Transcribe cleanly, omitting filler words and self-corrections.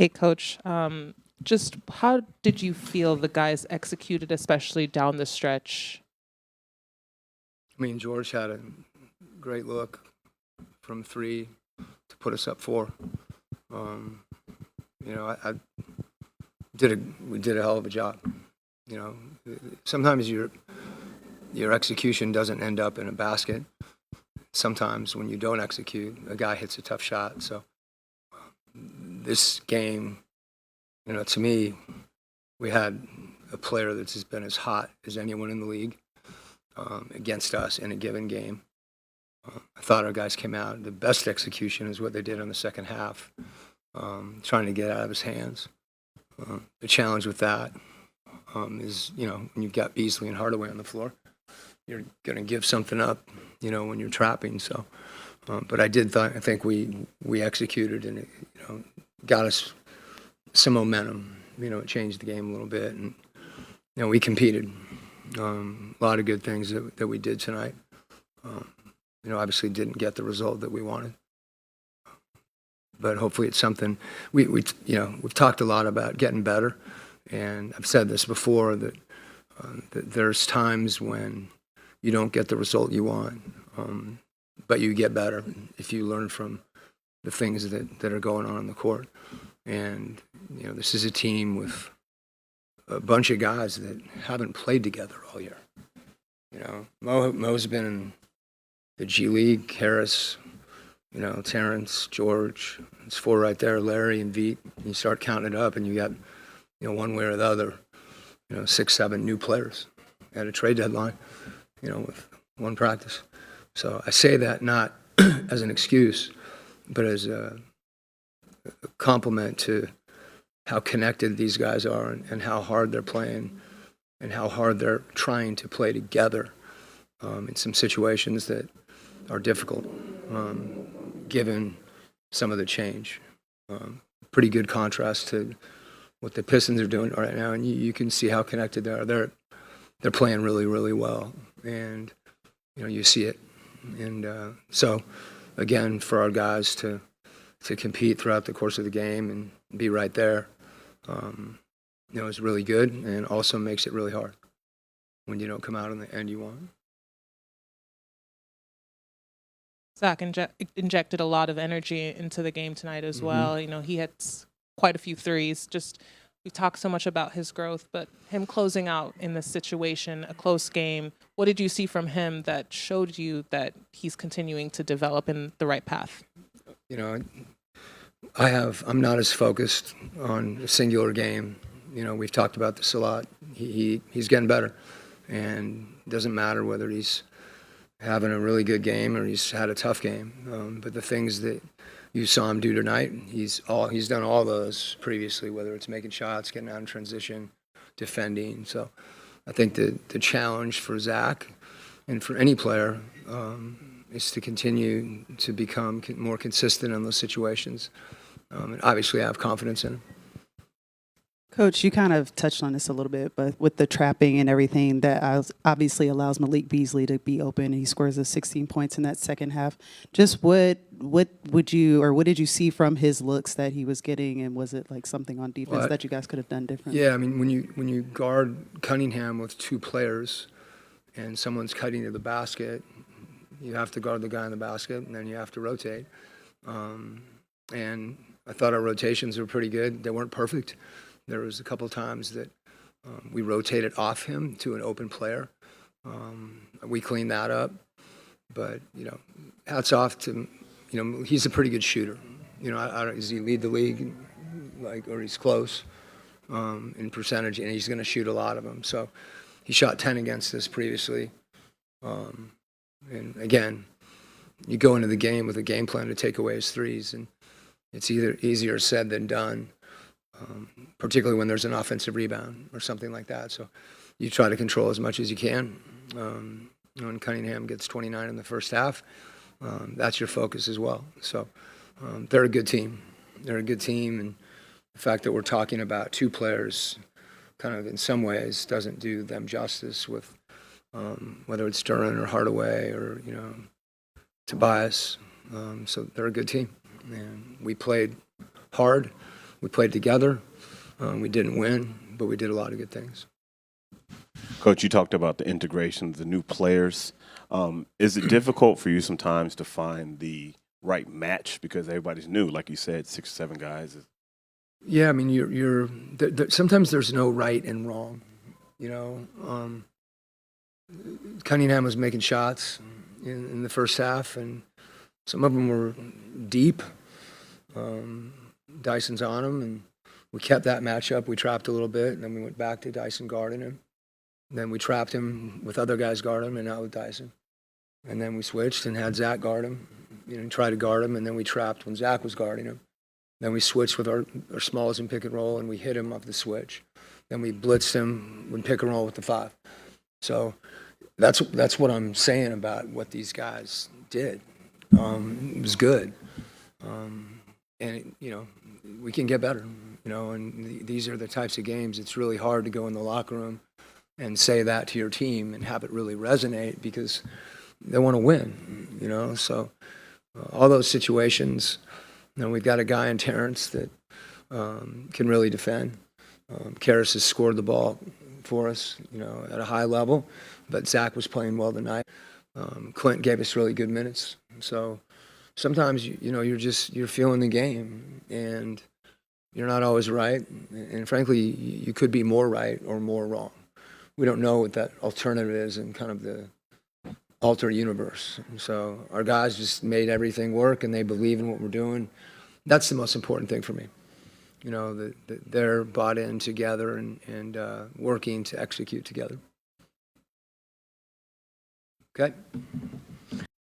Hey, Coach. Just how did you feel the guys executed, especially down the stretch? I mean, George had a great look from three to put us up four. Um, I we did a hell of a job. You know, sometimes your execution doesn't end up in a basket. Sometimes when you don't execute, a guy hits a tough shot. So this game, to me, we had a player that's just been as hot as anyone in the league against us in a given game. I thought our guys came out. The best execution is what they did in the second half, trying to get out of his hands. The challenge with that is, when you've got Beasley and Hardaway on the floor, you're going to give something up, when you're trapping. So, but I think we executed, and it, got us some momentum. It changed the game a little bit, and we competed. A lot of good things that we did tonight. Obviously didn't get the result that we wanted, but hopefully it's something we've talked a lot about getting better, and I've said this before that there's times when you don't get the result you want, but you get better if you learn from the things that are going on the court. And this is a team with a bunch of guys that haven't played together all year. Mo's been in the G League, Harris, Terrence, George. It's four right there, Larry and Veet. You start counting it up, and you got, one way or the other, 6, 7 new players at a trade deadline, with one practice. So I say that not as an excuse, but as a compliment to how connected these guys are and how hard they're playing and how hard they're trying to play together in some situations that are difficult, given some of the change. Pretty good contrast to what the Pistons are doing right now, and you can see how connected they are. They're playing really, really well, and you see it. And so, again, for our guys to compete throughout the course of the game and be right there, is really good, and also makes it really hard when you don't come out on the end you want. Zach injected a lot of energy into the game tonight as well. He had quite a few threes. Just we talked so much about his growth, but him closing out in this situation, a close game. What did you see from him that showed you that he's continuing to develop in the right path? I'm not as focused on a singular game. We've talked about this a lot. He's getting better, and it doesn't matter whether he's having a really good game or he's had a tough game. But the things that you saw him do tonight, he's done all those previously, whether it's making shots, getting out in transition, defending. So I think the challenge for Zach and for any player is to continue to become more consistent in those situations. And obviously I have confidence in him. Coach, you kind of touched on this a little bit, but with the trapping and everything, that obviously allows Malik Beasley to be open, and he scores the 16 points in that second half. Just what did you see from his looks that he was getting, and was it like something on defense that you guys could have done differently? Yeah, I mean, when you guard Cunningham with two players, and someone's cutting to the basket, you have to guard the guy in the basket, and then you have to rotate. And I thought our rotations were pretty good. They weren't perfect. There was a couple of times that we rotated off him to an open player. We cleaned that up, but hats off to he's a pretty good shooter. Does he lead the league, or he's close in percentage, and he's going to shoot a lot of them. So he shot 10 against us previously, and again, you go into the game with a game plan to take away his threes, and it's either easier said than done. Particularly when there's an offensive rebound or something like that. So you try to control as much as you can. When Cunningham gets 29 in the first half, that's your focus as well. So they're a good team. They're a good team, and the fact that we're talking about two players kind of in some ways doesn't do them justice with whether it's Duran or Hardaway or, Tobias. So they're a good team. And we played hard. we played together. We didn't win, but we did a lot of good things. Coach, you talked about the integration of the new players. Is it difficult for you sometimes to find the right match because everybody's new, like you said, 6 or 7 guys? Yeah, I mean, sometimes there's no right and wrong. Cunningham was making shots in the first half, and some of them were deep. Dyson's on him, and we kept that matchup. We trapped a little bit, and then we went back to Dyson guarding him. Then we trapped him with other guys guarding him, and now with Dyson. And then we switched and had Zach guard him, try to guard him, and then we trapped when Zach was guarding him. Then we switched with our smalls in pick and roll, and we hit him off the switch. Then we blitzed him when pick and roll with the 5. So that's what I'm saying about what these guys did. It was good, and we can get better. And these are the types of games. It's really hard to go in the locker room and say that to your team and have it really resonate because they want to win. So all those situations. We've got a guy in Terrence that can really defend. Karras has scored the ball for us, at a high level, but Zach was playing well tonight. Clint gave us really good minutes. So sometimes, you're feeling the game, and you're not always right. And frankly, you could be more right or more wrong. We don't know what that alternative is in kind of the alter universe. So our guys just made everything work, and they believe in what we're doing. That's the most important thing for me. That they're bought in together and working to execute together. Okay?